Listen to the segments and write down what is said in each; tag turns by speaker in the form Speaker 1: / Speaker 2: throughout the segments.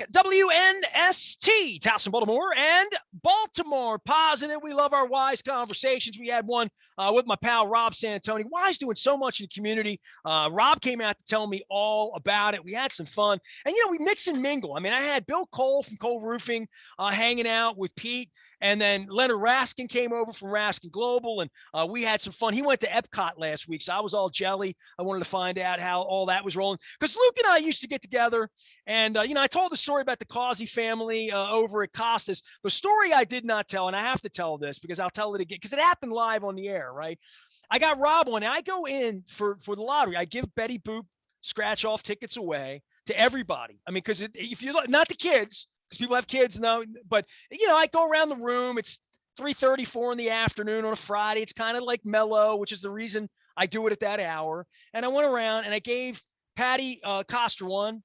Speaker 1: back at WNST, Towson, Baltimore, and Baltimore Positive. We love our wise conversations. We had one with my pal, Rob Santoni. Wise doing so much in the community. Rob came out to tell me all about it. We had some fun. And, we mix and mingle. I mean, I had Bill Cole from Cole Roofing hanging out with Pete. And then Leonard Raskin came over from Raskin Global, and we had some fun. He went to Epcot last week, so I was all jelly. I wanted to find out how all that was rolling. Because Luke and I used to get together, and, I told the story about the Causey family over at Costas. The story I did not tell, and I have to tell this because I'll tell it again, because it happened live on the air, right? I got Rob on, and I go in for the lottery. I give Betty Boop scratch-off tickets away to everybody. I mean, because if you not the kids, because people have kids now, but I go around the room. It's 3:34 in the afternoon on a Friday. It's kind of like mellow, which is the reason I do it at that hour. And I went around and I gave Patty Coster one.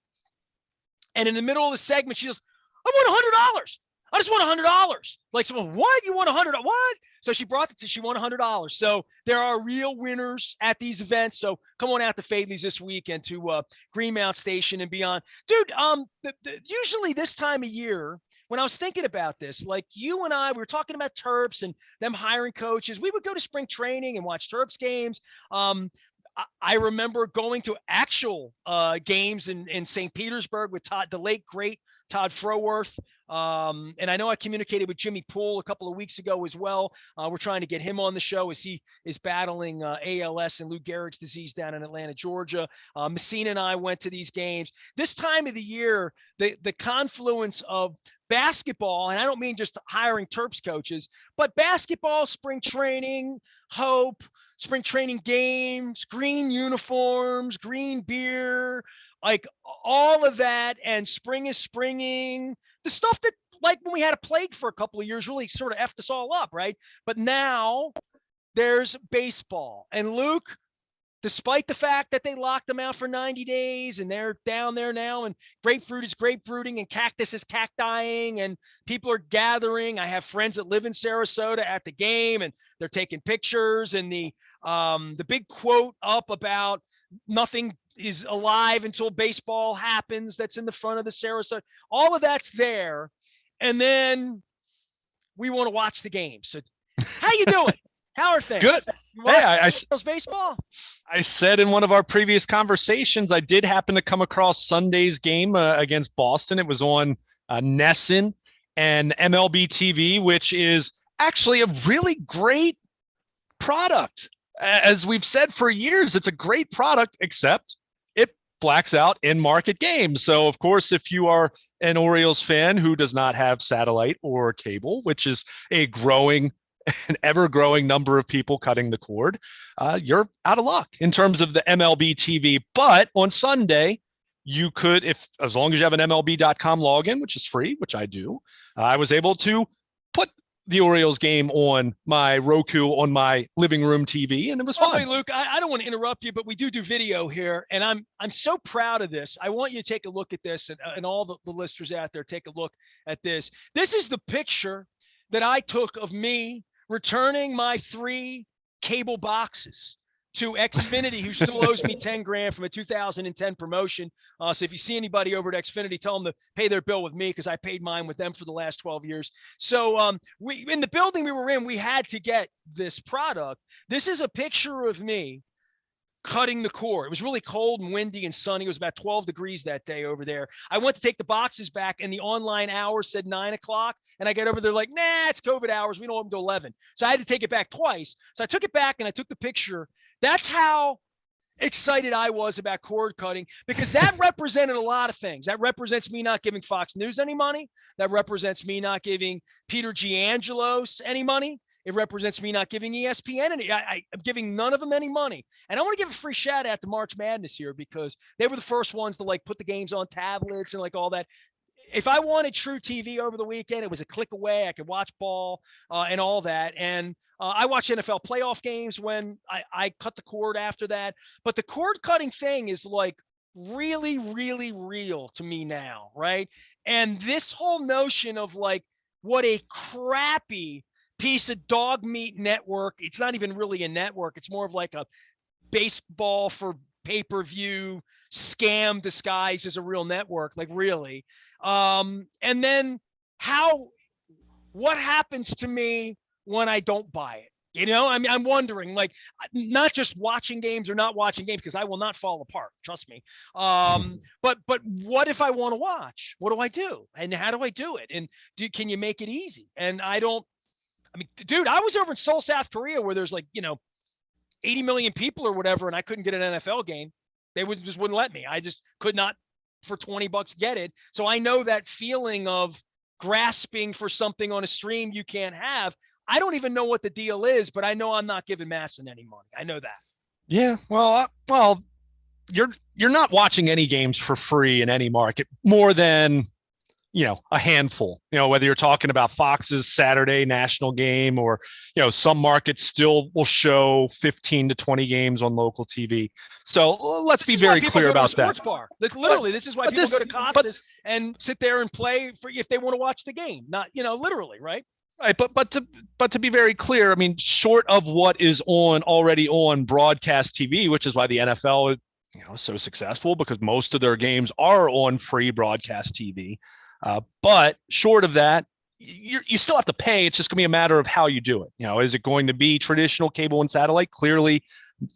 Speaker 1: And in the middle of the segment, she goes, "I won $100. I just won $100. Like someone, what? You won $100? What? So she brought it to, she won $100. So there are real winners at these events. So come on out to Fadley's this weekend to Greenmount Station and beyond. Dude, usually this time of year, when I was thinking about this, like you and I, we were talking about Terps and them hiring coaches. We would go to spring training and watch Terps games. I remember going to actual games in St. Petersburg with the late, great Todd Froworth. And I know I communicated with Jimmy Poole a couple of weeks ago as well. We're trying to get him on the show as he is battling ALS and Lou Gehrig's disease down in Atlanta, Georgia. Messina and I went to these games. This time of the year, the confluence of basketball, and I don't mean just hiring Terps coaches, but basketball, spring training, hope, spring training games, green uniforms, green beer, like all of that. And spring is springing, the stuff that, like when we had a plague for a couple of years, really sort of effed us all up, right? But now there's baseball. And Luke, despite the fact that they locked them out for 90 days and they're down there now, and grapefruit is grapefruiting and cactus is cactiing and people are gathering. I have friends that live in Sarasota at the game and they're taking pictures, and the big quote up about nothing is alive until baseball happens, that's in the front of the Sarasota. All of that's there. And then we want to watch the game. So how you doing? How are things?
Speaker 2: Good. Hey, I
Speaker 1: baseball.
Speaker 2: I said in one of our previous conversations, I did happen to come across Sunday's game against Boston. It was on MASN and MLB TV, which is actually a really great product. As we've said for years, it's a great product, except it blacks out in market games. So, of course, if you are an Orioles fan who does not have satellite or cable, which is a growing an ever-growing number of people cutting the cord, you're out of luck in terms of the MLB TV. But on Sunday, you could, as long as you have an MLB.com login, which is free, which I do, I was able to put the Orioles game on my Roku on my living room TV, and it was fun.
Speaker 1: By the way, Luke, I don't want to interrupt you, but we do video here, and I'm so proud of this. I want you to take a look at this, and all the listeners out there, take a look at this. This is the picture that I took of me returning my 3 cable boxes to Xfinity, who still owes me 10 grand from a 2010 promotion. So if you see anybody over at Xfinity, tell them to pay their bill with me, because I paid mine with them for the last 12 years. So we in the building we were in, we had to get this product. This is a picture of me cutting the cord. It was really cold and windy and sunny. It was about 12 degrees that day over there. I went to take the boxes back, and the online hours said 9 o'clock. And I get over there like, nah, it's COVID hours. We don't open until 11. So I had to take it back twice. So I took it back and I took the picture. That's how excited I was about cord cutting, because that represented a lot of things. That represents me not giving Fox News any money. That represents me not giving Peter Giangelos any money. It represents me not giving ESPN any. I'm giving none of them any money. And I want to give a free shout out to March Madness here, because they were the first ones to like put the games on tablets and like all that. If I wanted true TV over the weekend, it was a click away. I could watch ball and all that. And I watch NFL playoff games when I cut the cord after that. But the cord cutting thing is like really, really real to me now, right? And this whole notion of like what a crappy piece of dog meat network. It's not even really a network. It's more of like a baseball for pay-per-view scam disguised as a real network, like really. And then what happens to me when I don't buy it? You know, I mean, I'm wondering, like, not just watching games or not watching games, because I will not fall apart. Trust me. But what if I want to watch? What do I do? And how do I do it? And can you make it easy? And I mean, dude, I was over in Seoul, South Korea, where there's like, 80 million people or whatever, and I couldn't get an NFL game. They just wouldn't let me. I just could not for $20 get it. So I know that feeling of grasping for something on a stream you can't have. I don't even know what the deal is, but I know I'm not giving MASN any money. I know that.
Speaker 2: Yeah, well, you're not watching any games for free in any market more than a handful. Whether you're talking about Fox's Saturday national game or some markets still will show 15 to 20 games on local TV. So let's be very clear about that.
Speaker 1: Sports bar. Literally, this is why people go to Costas and sit there and play for if they want to watch the game. Not literally, right?
Speaker 2: Right, but to be very clear, I mean, short of what is already on broadcast TV, which is why the NFL is so successful, because most of their games are on free broadcast TV. But short of that, you still have to pay. It's just going to be a matter of how you do it. Is it going to be traditional cable and satellite? Clearly,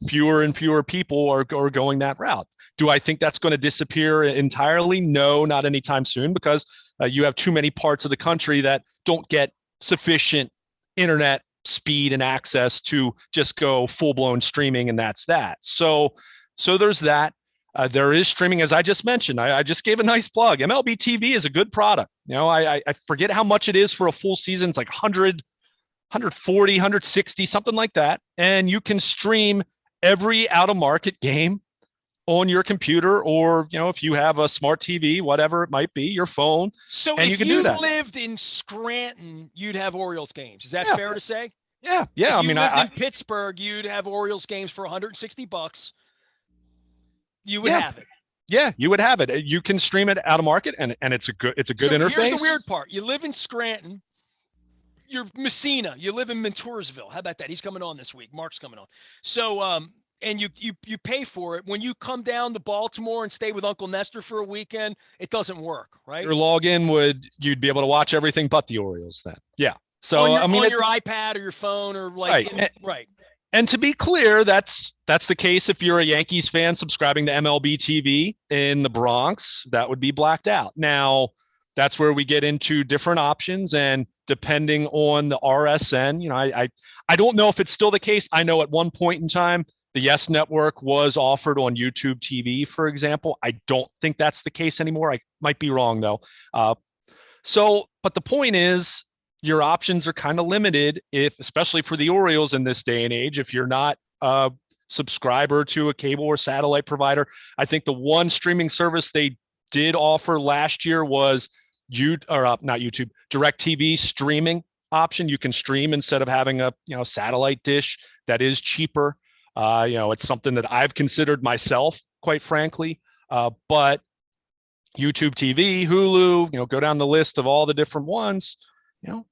Speaker 2: fewer and fewer people are going that route. Do I think that's going to disappear entirely? No, not anytime soon, because you have too many parts of the country that don't get sufficient internet speed and access to just go full-blown streaming, and that's that. So there's that. There is streaming, as I just mentioned. I just gave a nice plug. MLB TV is a good product. I forget how much it is for a full season. It's like 100, 140, 160, something like that. And you can stream every out-of-market game on your computer, or if you have a smart TV, whatever it might be, your phone.
Speaker 1: So
Speaker 2: and
Speaker 1: if you lived in Scranton, you'd have Orioles games. Is that fair to say?
Speaker 2: Yeah.
Speaker 1: If you lived in Pittsburgh, you'd have Orioles games for $160. You would have it.
Speaker 2: Yeah, you would have it. You can stream it out of market, and it's a good interface.
Speaker 1: Here's the weird part. You live in Scranton. You're Messina. You live in Montoursville. How about that? He's coming on this week. Mark's coming on. So and you pay for it. When you come down to Baltimore and stay with Uncle Nestor for a weekend, it doesn't work, right?
Speaker 2: Your login you'd be able to watch everything but the Orioles then. Yeah. So
Speaker 1: on your iPad or your phone or like right.
Speaker 2: And to be clear, that's the case if you're a Yankees fan subscribing to MLB TV in the Bronx. That would be blacked out. Now, that's where we get into different options, and depending on the RSN, I don't know if it's still the case. I know at one point in time, the Yes Network was offered on YouTube TV, for example. I don't think that's the case anymore. I might be wrong, though. But the point is, your options are kind of limited, especially for the Orioles in this day and age, if you're not a subscriber to a cable or satellite provider. I think the one streaming service they did offer last year was not YouTube, DirecTV streaming option. You can stream instead of having a satellite dish. That is cheaper. It's something that I've considered myself, quite frankly. But YouTube TV, Hulu, go down the list of all the different ones, you're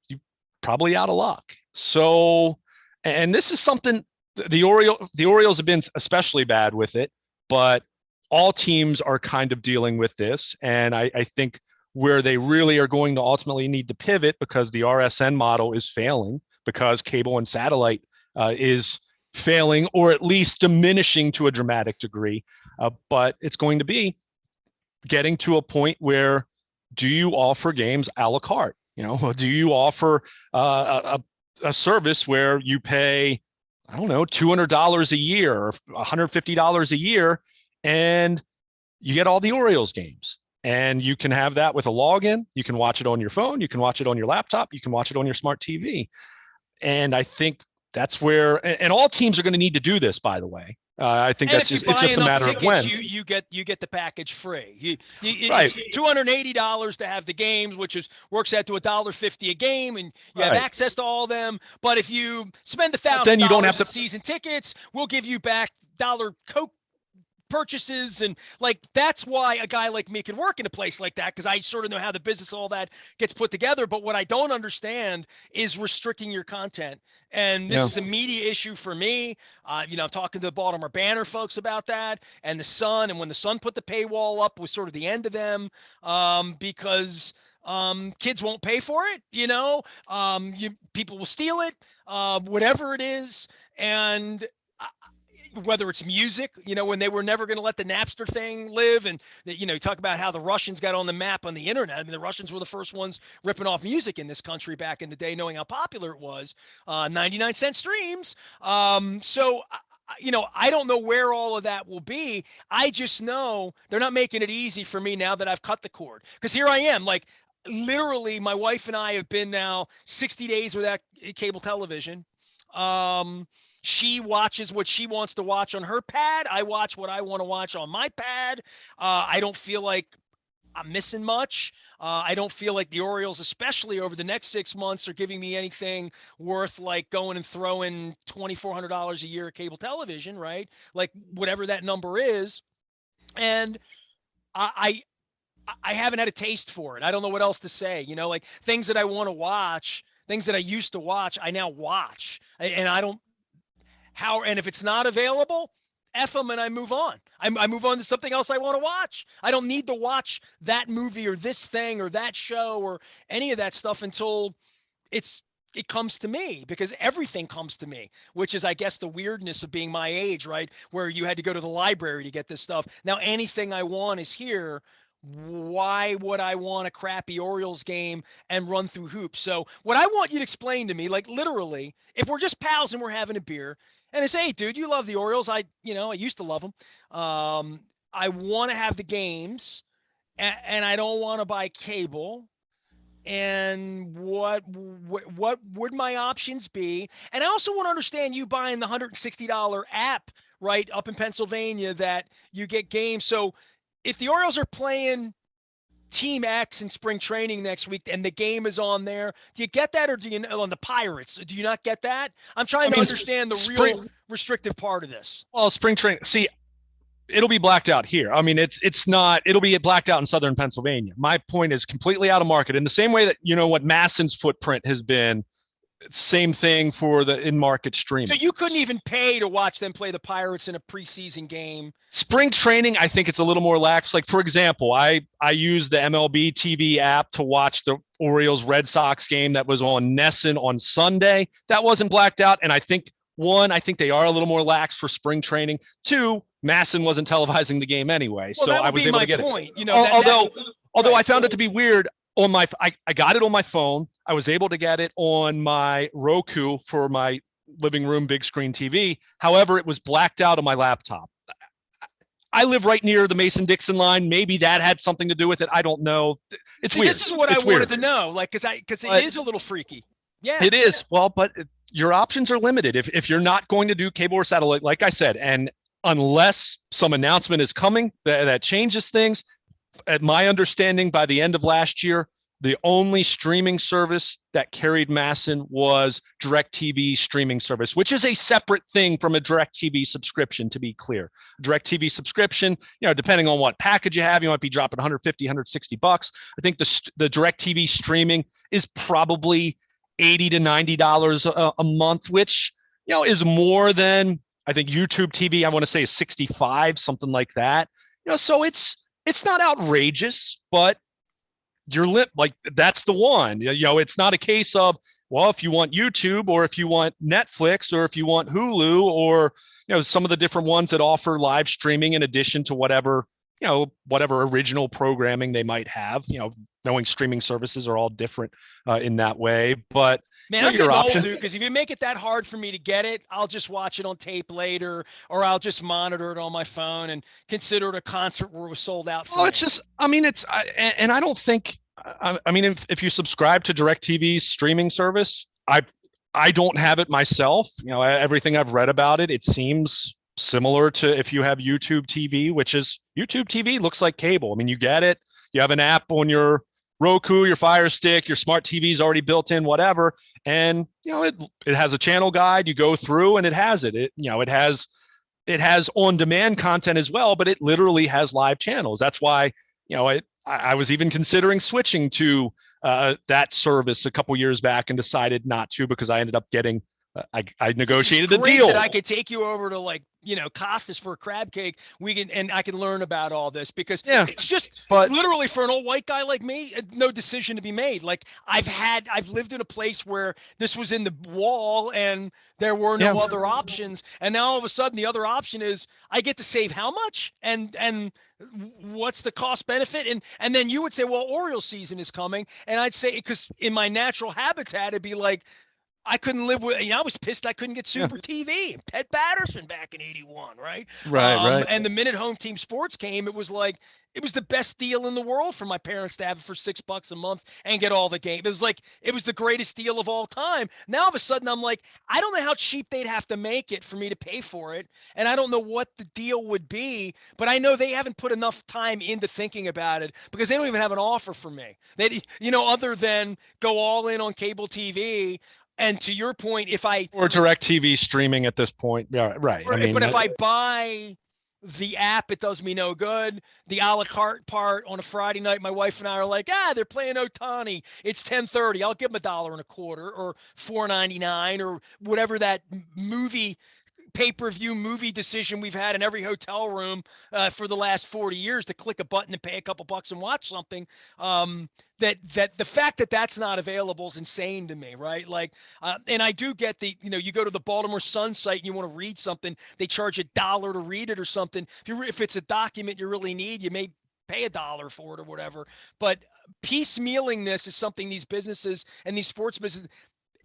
Speaker 2: probably out of luck. So, and this is something the Orioles have been especially bad with it, but all teams are kind of dealing with this. And I think where they really are going to ultimately need to pivot, because the RSN model is failing, because cable and satellite is failing, or at least diminishing to a dramatic degree. But it's going to be getting to a point where, do you offer games a la carte? Do you offer a service where you pay, I don't know, $200 a year or $150 a year, and you get all the Orioles games? And you can have that with a login. You can watch it on your phone. You can watch it on your laptop. You can watch it on your smart TV. And I think that's where, and all teams are going to need to do this, by the way. I think it's just a matter of when.
Speaker 1: You get the package free.
Speaker 2: Right.
Speaker 1: It's $280 to have the games, which works out to $1.50 a game, and you have access to all of them. But if you spend $1,000
Speaker 2: then you don't have to
Speaker 1: season tickets, we'll give you back $1 Coke purchases, and like that's why a guy like me can work in a place like that, because I sort of know how the business, all that gets put together. But what I don't understand is restricting your content, and this is a media issue for me. I'm talking to the Baltimore Banner folks about that, and the Sun, and when the Sun put the paywall up was sort of the end of them, because kids won't pay for it, people will steal it, whatever it is. And whether it's music, when they were never going to let the Napster thing live, and you talk about how the Russians got on the map on the internet. I mean, the Russians were the first ones ripping off music in this country back in the day, knowing how popular it was. 99-cent streams. So I don't know where all of that will be. I just know they're not making it easy for me now that I've cut the cord, because here I am, like, literally my wife and I have been now 60 days without cable television. She watches what she wants to watch on her pad. I watch what I want to watch on my pad. I don't feel like I'm missing much. I don't feel like the Orioles, especially over the next 6 months, are giving me anything worth like going and throwing $2,400 a year of cable television, right? Like whatever that number is. And I haven't had a taste for it. I don't know what else to say. Like things that I want to watch, things that I used to watch, I now watch. And I don't, and if it's not available, F them and I move on. I move on to something else I want to watch. I don't need to watch that movie or this thing or that show or any of that stuff until it comes to me, because everything comes to me, which is, I guess, the weirdness of being my age, right? Where you had to go to the library to get this stuff. Now anything I want is here. Why would I want a crappy Orioles game and run through hoops? So what I want you to explain to me, like literally, if we're just pals and we're having a beer, and I say, hey, dude, you love the Orioles. I used to love them. I want to have the games, and I don't want to buy cable. And what would my options be? And I also want to understand you buying the $160 app, right, up in Pennsylvania, that you get games. So if the Orioles are playing Team X in spring training next week and the game is on there, do you get that, or do you on the Pirates? Do you not get that? I'm trying to understand the real restrictive part of this.
Speaker 2: Well, spring training, see, it'll be blacked out here. I mean, it's not, it'll be blacked out in southern Pennsylvania. My point is completely out of market in the same way that, what MASN's footprint has been. Same thing for the in-market streaming.
Speaker 1: So you couldn't even pay to watch them play the Pirates in a preseason game.
Speaker 2: Spring training, I think it's a little more lax. Like, for example, I used the MLB TV app to watch the Orioles Red Sox game that was on NESN on Sunday. That wasn't blacked out. And I think, one, I think they are a little more lax for spring training. Two, MASN wasn't televising the game anyway.
Speaker 1: Well,
Speaker 2: so I was able to get
Speaker 1: point.
Speaker 2: it. Although I found it to be weird. I got it on my phone. I was able to get it on my Roku for my living room big screen TV. However, it was blacked out on my laptop. I live right near the Mason-Dixon line. Maybe that had something to do with it. I don't know. It's weird.
Speaker 1: This is what I wanted to know, like, because it is a little freaky. Yeah,
Speaker 2: it is. Well, but your options are limited. If you're not going to do cable or satellite, like I said, and unless some announcement is coming that changes things. At my understanding, by the end of last year, the only streaming service that carried MASN was DirecTV streaming service, which is a separate thing from a DirecTV subscription, to be clear. DirecTV subscription, depending on what package you have, you might be dropping 150, 160 bucks. I think the DirecTV streaming is probably $80 to $90 a month, which, is more than, I think YouTube TV, I want to say, is 65, something like that. So it's not outrageous, but that's the one. It's not a case of, well, if you want YouTube or if you want Netflix or if you want Hulu or some of the different ones that offer live streaming in addition to whatever original programming they might have. Knowing streaming services are all different in that way, but
Speaker 1: man, I'm getting old, dude, because if you make it that hard for me to get it, I'll just watch it on tape later, or I'll just monitor it on my phone and consider it a concert where it was sold out.
Speaker 2: It's just, and I don't think, if you subscribe to DirecTV's streaming service, I don't have it myself. Everything I've read about it, it seems similar to if you have YouTube TV, which is YouTube TV looks like cable. You get it. You have an app on your Roku, your Fire Stick, your smart TV is already built in, whatever. And, it has a channel guide. You go through and it has it. It has it has on-demand content as well, but it literally has live channels. That's why, I was even considering switching to that service a couple years back and decided not to because I ended up getting I negotiated the deal.
Speaker 1: That I could take you over to Costas for a crab cake. And I can learn about all this because it's just literally for an old white guy like me, no decision to be made. Like I've lived in a place where this was in the wall and there were no other options. And now all of a sudden the other option is I get to save how much and what's the cost benefit? And then you would say, well, Orioles season is coming. And I'd say, because in my natural habitat, it'd be like, I couldn't live with, I was pissed I couldn't get Super TV and Ted Patterson back in 81, right?
Speaker 2: Right.
Speaker 1: And the minute home team sports came, it was the best deal in the world for my parents to have it for $6 a month and get all the games. It was the greatest deal of all time. Now all of a sudden I'm like, I don't know how cheap they'd have to make it for me to pay for it. And I don't know what the deal would be, but I know they haven't put enough time into thinking about it because they don't even have an offer for me. They, other than go all in on cable TV. And to your point,
Speaker 2: or DirecTV streaming at this point, right.
Speaker 1: But if I buy the app, it does me no good. The a la carte part on a Friday night, my wife and I are like, they're playing Ohtani. It's 10:30. I'll give them $1.25 or $4.99 or whatever that pay-per-view movie decision we've had in every hotel room for the last 40 years to click a button and pay a couple bucks and watch something. That the fact that that's not available is insane to me, right? And I do get you go to the Baltimore Sun site and you want to read something, they charge $1 to read it or something. If it's a document you really need, you may pay $1 for it or whatever. But piecemealing this is something these businesses and these sports businesses,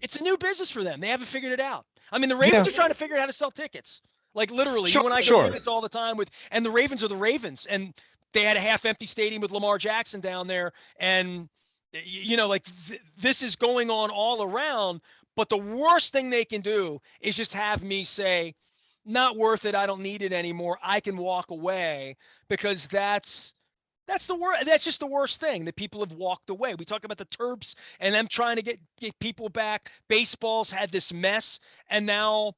Speaker 1: it's a new business for them. They haven't figured it out. I mean, the Ravens are trying to figure out how to sell tickets. Literally, you and I go through this all the time and the Ravens are the Ravens, and they had a half-empty stadium with Lamar Jackson down there, and this is going on all around. But the worst thing they can do is just have me say, "Not worth it. I don't need it anymore. I can walk away," because that's the worst. That's just the worst thing that people have walked away. We talk about the Terps and them trying to get people back. Baseball's had this mess, and now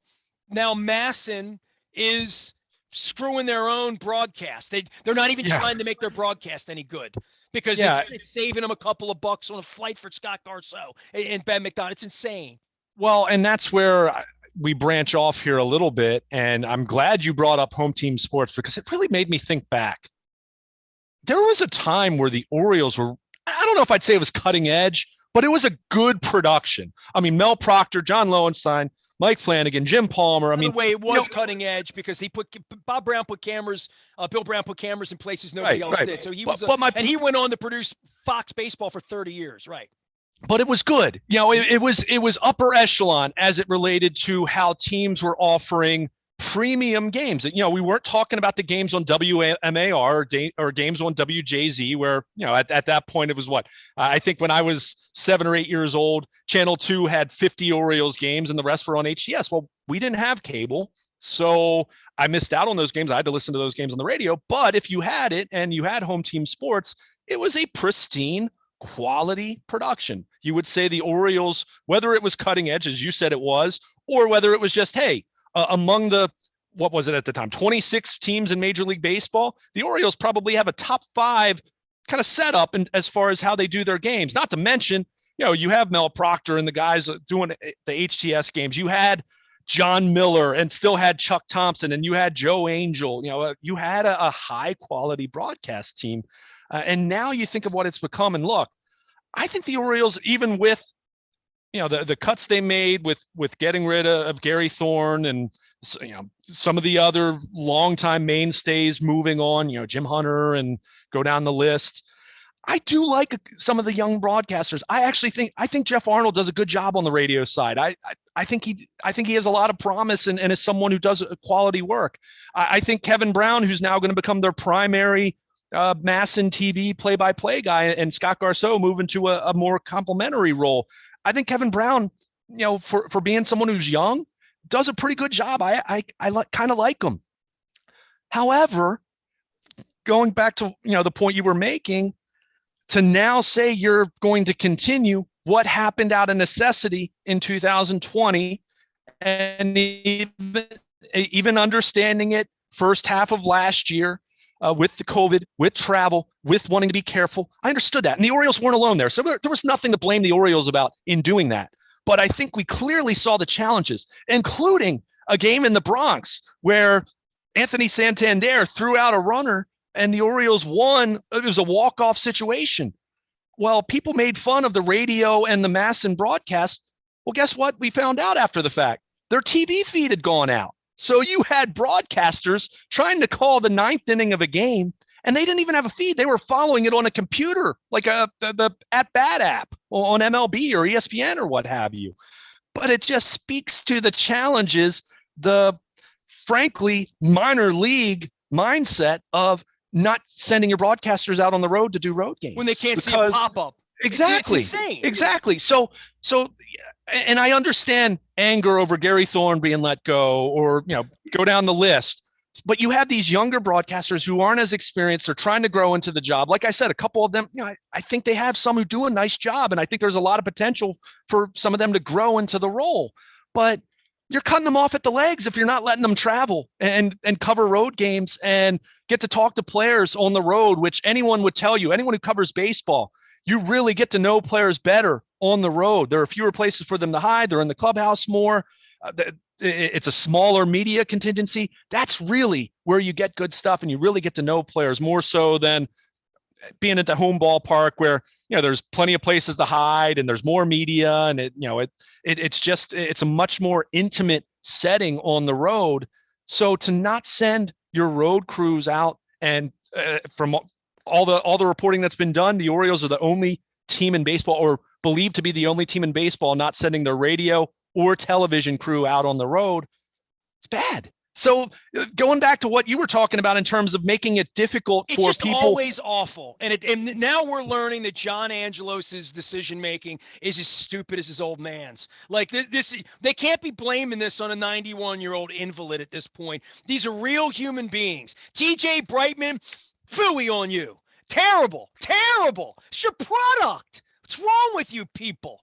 Speaker 1: MASN is screwing their own broadcast. They're not even trying to make their broadcast any good because it's saving them a couple of bucks on a flight for Scott Garceau and Ben McDonald. It's insane.
Speaker 2: Well, and that's where we branch off here a little bit, and I'm glad you brought up home team sports because it really made me think back. There was a time where the Orioles were, I don't know if I'd say it was cutting edge, but it was a good production. I mean, Mel Proctor, John Lowenstein, Mike Flanagan, Jim Palmer.
Speaker 1: By the way, it was cutting edge because Bill Brown put cameras in places nobody else did. So he and he went on to produce Fox Baseball for 30 years, right?
Speaker 2: But it was good. It was upper echelon as it related to how teams were offering premium games. We weren't talking about the games on WMAR or games on WJZ where, at that point it was I think when I was 7 or 8 years old, Channel 2 had 50 Orioles games and the rest were on HTS. Well, we didn't have cable, so I missed out on those games. I had to listen to those games on the radio. But if you had it and you had home team sports, it was a pristine quality production. You would say the Orioles, whether it was cutting edge, as you said it was, or whether it was just, hey, among the, what was it at the time, 26 teams in Major League Baseball, the Orioles probably have a top 5 kind of setup as far as how they do their games. Not to mention, you have Mel Proctor and the guys doing the HTS games. You had John Miller and still had Chuck Thompson, and you had Joe Angel. You had a high quality broadcast team. And now you think of what it's become. And look, I think the Orioles, even with the cuts they made with getting rid of Gary Thorne and some of the other longtime mainstays moving on, Jim Hunter, and go down the list. I do like some of the young broadcasters. I think Jeff Arnold does a good job on the radio side. I think he has a lot of promise and is someone who does quality work. I think Kevin Brown, who's now going to become their primary MASN TV play-by-play guy, and Scott Garceau move into a more complimentary role. I think Kevin Brown, for being someone who's young, does a pretty good job. I kind of like him. However, going back to the point you were making, to now say you're going to continue what happened out of necessity in 2020, and even understanding it first half of last year with the COVID, with travel, with wanting to be careful. I understood that. And the Orioles weren't alone there. So there was nothing to blame the Orioles about in doing that. But I think we clearly saw the challenges, including a game in the Bronx where Anthony Santander threw out a runner and the Orioles won. It was a walk-off situation. Well, people made fun of the radio and the MASN broadcast. Well, guess what? We found out after the fact. Their TV feed had gone out. So you had broadcasters trying to call the ninth inning of a game, and they didn't even have a feed. They were following it on a computer, like the at-bat app on MLB or ESPN or what have you. But it just speaks to the challenges, the frankly minor league mindset of not sending your broadcasters out on the road to do road games
Speaker 1: when they can't see a pop-up.
Speaker 2: Exactly.
Speaker 1: It's insane.
Speaker 2: Exactly. So, and I understand anger over Gary Thorne being let go, or go down the list. But you have these younger broadcasters who aren't as experienced. They're trying to grow into the job. Like I said, a couple of them, I think they have some who do a nice job, and I think there's a lot of potential for some of them to grow into the role. But you're cutting them off at the legs if you're not letting them travel and cover road games and get to talk to players on the road, which anyone would tell you, anyone who covers baseball, you really get to know players better on the road. There are fewer places for them to hide. They're in the clubhouse more. It's a smaller media contingency. That's really where you get good stuff, and you really get to know players more so than being at the home ballpark where there's plenty of places to hide and there's more media, and it's a much more intimate setting on the road. So to not send your road crews out, and from all the reporting that's been done, the Orioles are the only team in baseball, or believed to be the only team in baseball, not sending their radio or television crew out on the road. It's bad. So going back to what you were talking about in terms of making it difficult for people. It's
Speaker 1: just always awful. And now we're learning that John Angelos' decision-making is as stupid as his old man's. Like this, they can't be blaming this on a 91-year-old invalid at this point. These are real human beings. TJ Brightman, phooey on you. Terrible. It's your product. What's wrong with you people?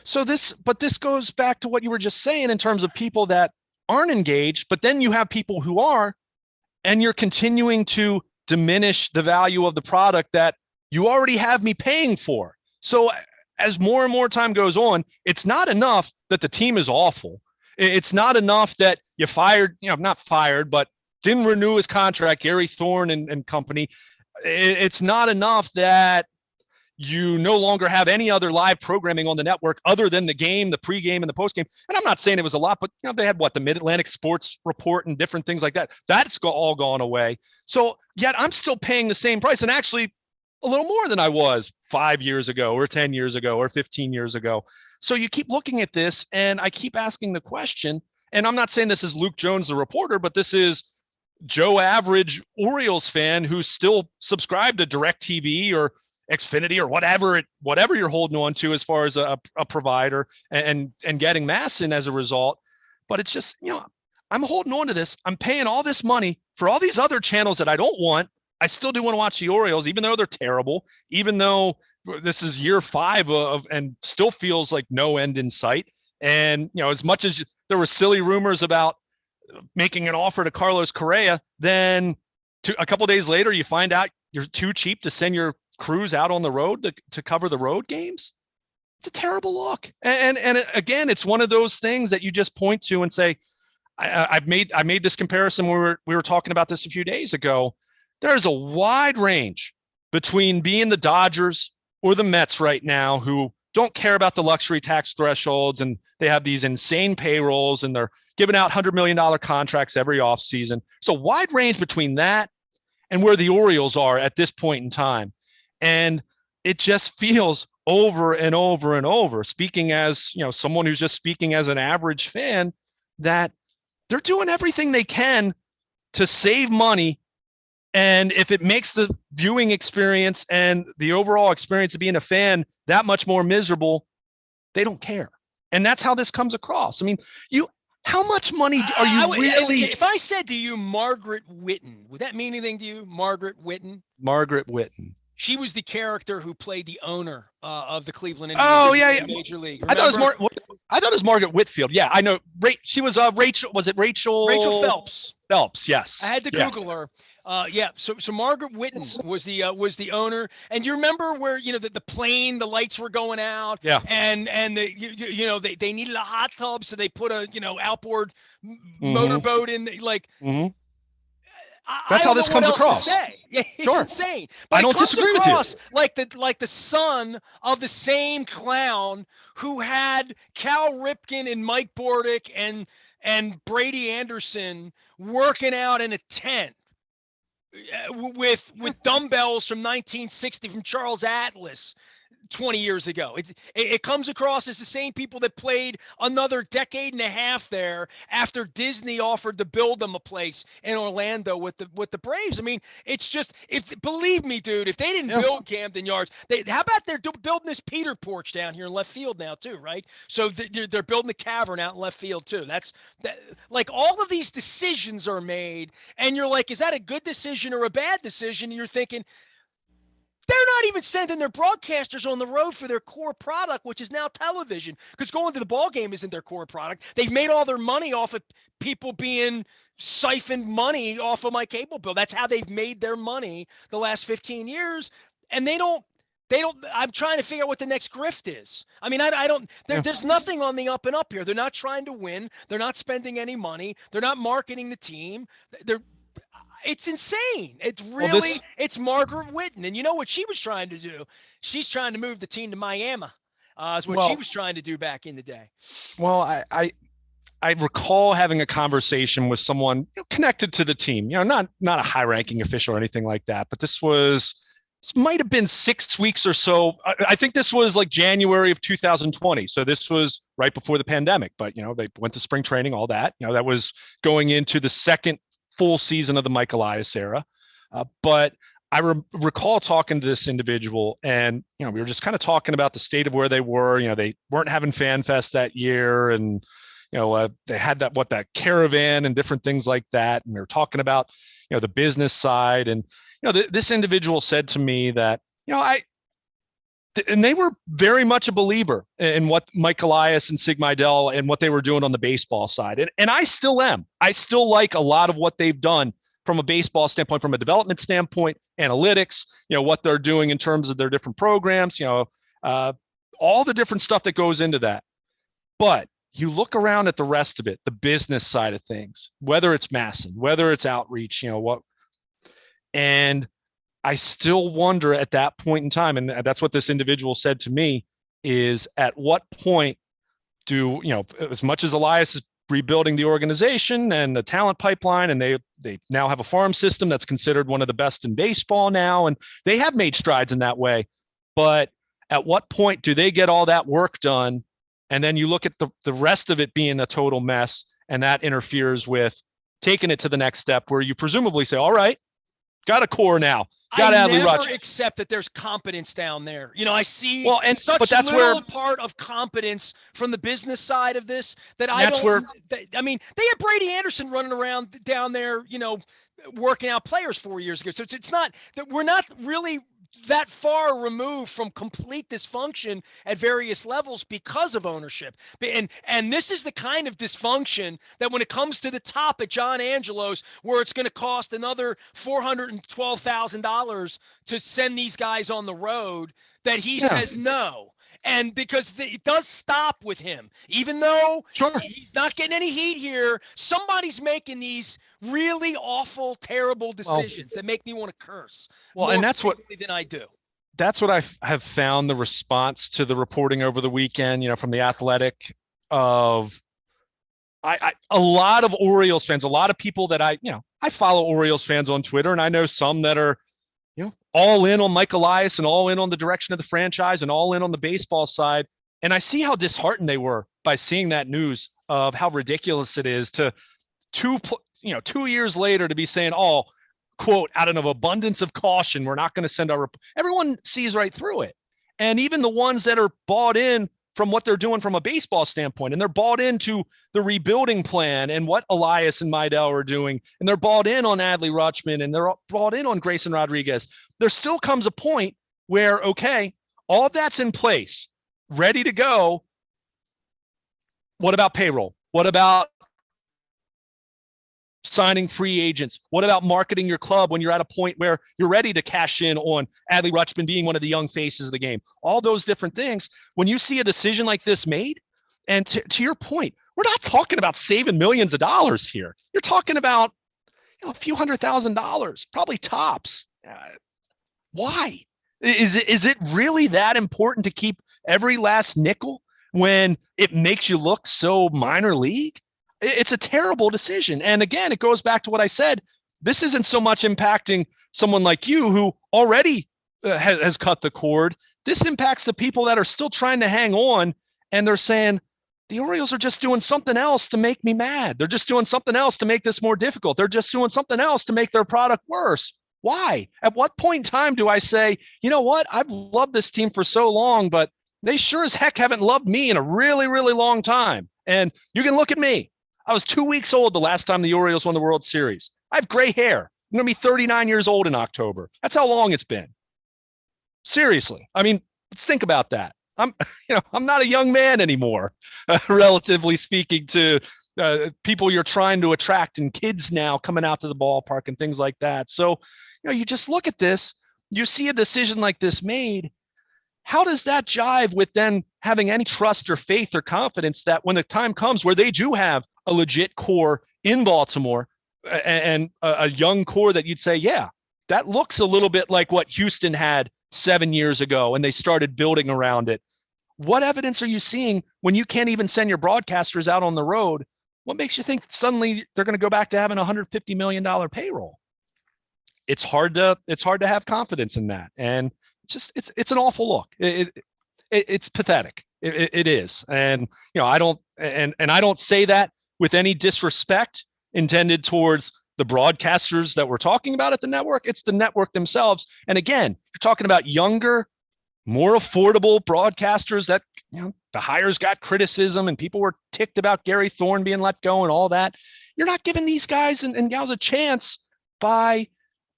Speaker 2: So this goes back to what you were just saying in terms of people that aren't engaged, but then you have people who are, and you're continuing to diminish the value of the product that you already have me paying for. So as more and more time goes on, it's not enough that the team is awful. It's not enough that you fired, not fired, but didn't renew his contract, Gary Thorne and company. It's not enough that you no longer have any other live programming on the network other than the game, the pregame, and the postgame. And I'm not saying it was a lot, but they had the Mid-Atlantic Sports Report and different things like that. That's all gone away. So yet I'm still paying the same price, and actually a little more than I was 5 years ago or 10 years ago or 15 years ago. So you keep looking at this, and I keep asking the question, and I'm not saying this is Luke Jones, the reporter, but this is Joe Average Orioles fan who's still subscribed to DirecTV or Xfinity or whatever you're holding on to as far as a provider, and getting MASN as a result. But it's just, I'm holding on to this. I'm paying all this money for all these other channels that I don't want. I still do want to watch the Orioles, even though they're terrible, even though this is year 5 of and still feels like no end in sight. And, as much as there were silly rumors about making an offer to Carlos Correa, then a couple of days later, you find out you're too cheap to send your crews out on the road to cover the road games. It's a terrible look. And again, it's one of those things that you just point to and say, I made this comparison when we were talking about this a few days ago. There's a wide range between being the Dodgers or the Mets right now, who don't care about the luxury tax thresholds, and they have these insane payrolls, and they're giving out $100 million contracts every offseason. So wide range between that and where the Orioles are at this point in time. And it just feels over and over and over, speaking as, someone who's just speaking as an average fan, that they're doing everything they can to save money. And if it makes the viewing experience and the overall experience of being a fan that much more miserable, they don't care. And that's how this comes across. I mean, how much money are you really?
Speaker 1: If I said to you, Margaret Whitten, would that mean anything to you? Margaret Whitten?
Speaker 2: Margaret Whitten.
Speaker 1: She was the character who played the owner of the Cleveland Indians
Speaker 2: Oh yeah,
Speaker 1: in
Speaker 2: yeah.
Speaker 1: Major League.
Speaker 2: I thought it was
Speaker 1: Remember?
Speaker 2: I thought it was Margaret Whitfield. Yeah, I know. She was Rachel. Was it
Speaker 1: Rachel
Speaker 2: Rachel
Speaker 1: Phelps.
Speaker 2: Phelps?
Speaker 1: I
Speaker 2: Yes.
Speaker 1: had to
Speaker 2: Yeah.
Speaker 1: Google her. Yeah. So Margaret Whitten was the owner. And you remember where the plane, the lights were going out,
Speaker 2: Yeah.
Speaker 1: and they needed a hot tub, so they put a outboard
Speaker 2: Mm-hmm.
Speaker 1: motorboat in. Like
Speaker 2: Mm-hmm.
Speaker 1: I
Speaker 2: That's how
Speaker 1: don't know
Speaker 2: this
Speaker 1: what
Speaker 2: comes
Speaker 1: else to
Speaker 2: across.
Speaker 1: say. It's
Speaker 2: Sure.
Speaker 1: insane, but
Speaker 2: I
Speaker 1: it
Speaker 2: don't
Speaker 1: comes
Speaker 2: disagree with you.
Speaker 1: across like the son of the same clown who had Cal Ripken and Mike Bordick and Brady Anderson working out in a tent with dumbbells from 1960 from Charles Atlas 20 years ago. It comes across as the same people that played another decade and a half there after Disney offered to build them a place in Orlando with the Braves. I mean, it's just, if believe me, dude, if they didn't
Speaker 2: Yeah.
Speaker 1: build Camden Yards, how about they're building this Peter porch down here in left field now too, right? So they're building the cavern out in left field too. Like all of these decisions are made, and you're like, is that a good decision or a bad decision? And you're thinking, they're not even sending their broadcasters on the road for their core product, which is now television, because going to the ball game isn't their core product. They've made all their money off of people being siphoned money off of my cable bill. That's how they've made their money the last 15 years. And they don't, I'm trying to figure out what the next grift is. I mean, I don't,
Speaker 2: Yeah.
Speaker 1: there's nothing on the up and up here. They're not trying to win. They're not spending any money. They're not marketing the team. It's insane. It's Margaret Whitten. And you know what she was trying to do? She's trying to move the team to Miami. Is what she
Speaker 2: Well,
Speaker 1: was trying to do back in the day.
Speaker 2: well, I recall having a conversation with someone connected to the team. Not a high-ranking official or anything like that, but this might have been 6 weeks or so. I think this was like January of 2020. So this was right before the pandemic. But they went to spring training, all that. That was going into the second full season of the Mike Elias era. But I recall talking to this individual, and we were just kind of talking about the state of where they were. They weren't having Fan Fest that year, and they had that caravan and different things like that. And we were talking about the business side, and this individual said to me that and they were very much a believer in what Mike Elias and Sig Mejdal and what they were doing on the baseball side. And I still am. I still like a lot of what they've done from a baseball standpoint, from a development standpoint, analytics, what they're doing in terms of their different programs, all the different stuff that goes into that. But you look around at the rest of it, the business side of things, whether it's MASN, whether it's outreach, and I still wonder at that point in time, and that's what this individual said to me, is at what point do, as much as Elias is rebuilding the organization and the talent pipeline, and they now have a farm system that's considered one of the best in baseball now, and they have made strides in that way. But at what point do they get all that work done? And then you look at the rest of it being a total mess, and that interferes with taking it to the next step where you presumably say, all right, got a core now. Got
Speaker 1: I
Speaker 2: Adley
Speaker 1: never
Speaker 2: Rutsch.
Speaker 1: accept that there's competence down there. I see
Speaker 2: but that's
Speaker 1: little
Speaker 2: where
Speaker 1: part of competence from the business side of this that I mean, they had Brady Anderson running around down there, working out players 4 years ago. So it's not that we're not really that far removed from complete dysfunction at various levels because of ownership. And this is the kind of dysfunction that when it comes to the top at John Angelo's, where it's going to cost another $412,000 to send these guys on the road, that he says no. And because it does stop with him, even though he's not getting any heat here, somebody's making these really awful, terrible decisions that make me want to curse.
Speaker 2: Well, and that's what
Speaker 1: than I do.
Speaker 2: That's what I have found the response to the reporting over the weekend, from the Athletic, of a lot of Orioles fans, a lot of people that I follow Orioles fans on Twitter, and I know some that are all in on Mike Elias and all in on the direction of the franchise and all in on the baseball side. And I see how disheartened they were by seeing that news of how ridiculous it is to 2 years later to be saying, oh, quote, out of an abundance of caution, we're not going to send our everyone sees right through it. And even the ones that are bought in from what they're doing from a baseball standpoint. And they're bought into the rebuilding plan and what Elias and Meidel are doing. And they're bought in on Adley Rutschman and they're bought in on Grayson Rodriguez. There still comes a point where, okay, all of that's in place, ready to go. What about payroll? What about signing free agents? What about marketing your club when you're at a point where you're ready to cash in on Adley Rutschman being one of the young faces of the game? All those different things. When you see a decision like this made, and to your point, we're not talking about saving millions of dollars here. You're talking about a few $100,000, probably tops. Why? Is it really that important to keep every last nickel when it makes you look so minor league? It's a terrible decision. And again, it goes back to what I said. This isn't so much impacting someone like you who already has cut the cord. This impacts the people that are still trying to hang on, and they're saying, the Orioles are just doing something else to make me mad. They're just doing something else to make this more difficult. They're just doing something else to make their product worse. Why? At what point in time do I say, you know what? I've loved this team for so long, but they sure as heck haven't loved me in a really, really long time. And you can look at me. I was 2 weeks old the last time the Orioles won the World Series. I have gray hair. I'm going to be 39 years old in October. That's how long it's been. Seriously. I mean, let's think about that. I'm not a young man anymore, relatively speaking to people you're trying to attract and kids now coming out to the ballpark and things like that. So, you just look at this, you see a decision like this made. How does that jive with then having any trust or faith or confidence that when the time comes where they do have a legit core in Baltimore and a young core that you'd say, yeah, that looks a little bit like what Houston had 7 years ago and they started building around it. What evidence are you seeing when you can't even send your broadcasters out on the road? What makes you think suddenly they're going to go back to having a $150 million payroll? It's hard to have confidence in that. And it's an awful look. It's pathetic. It is. And, I don't say that with any disrespect intended towards the broadcasters that we're talking about at the network. It's the network themselves. And again, you're talking about younger, more affordable broadcasters that, the hires got criticism and people were ticked about Gary Thorne being let go and all that. You're not giving these guys and gals a chance by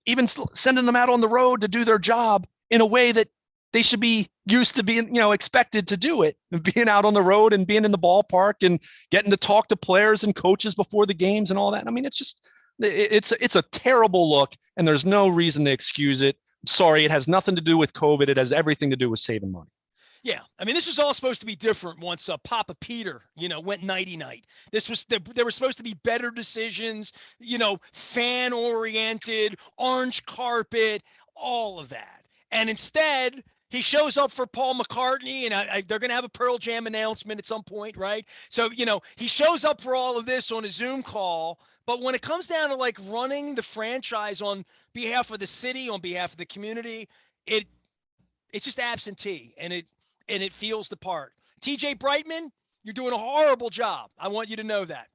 Speaker 2: even sending them out on the road to do their job in a way that they should be used to being, expected to do it, being out on the road and being in the ballpark and getting to talk to players and coaches before the games and all that. I mean, it's a terrible look and there's no reason to excuse it. Sorry, it has nothing to do with COVID. It has everything to do with saving money.
Speaker 1: Yeah, I mean, this was all supposed to be different once Papa Peter, went nighty-night. There were supposed to be better decisions, fan-oriented, orange carpet, all of that. And instead, he shows up for Paul McCartney, and they're going to have a Pearl Jam announcement at some point, right? So, he shows up for all of this on a Zoom call. But when it comes down to like running the franchise on behalf of the city, on behalf of the community, it's just absentee, and it feels the part. TJ Brightman, you're doing a horrible job. I want you to know that.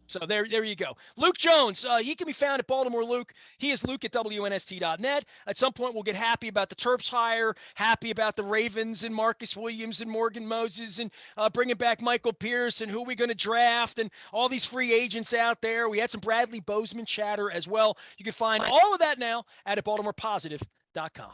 Speaker 1: So there you go. Luke Jones, he can be found at Baltimore Luke. He is Luke at WNST.net. At some point, we'll get happy about the Terps hire, happy about the Ravens and Marcus Williams and Morgan Moses and bringing back Michael Pierce and who are we going to draft and all these free agents out there. We had some Bradley Bozeman chatter as well. You can find all of that now at BaltimorePositive.com.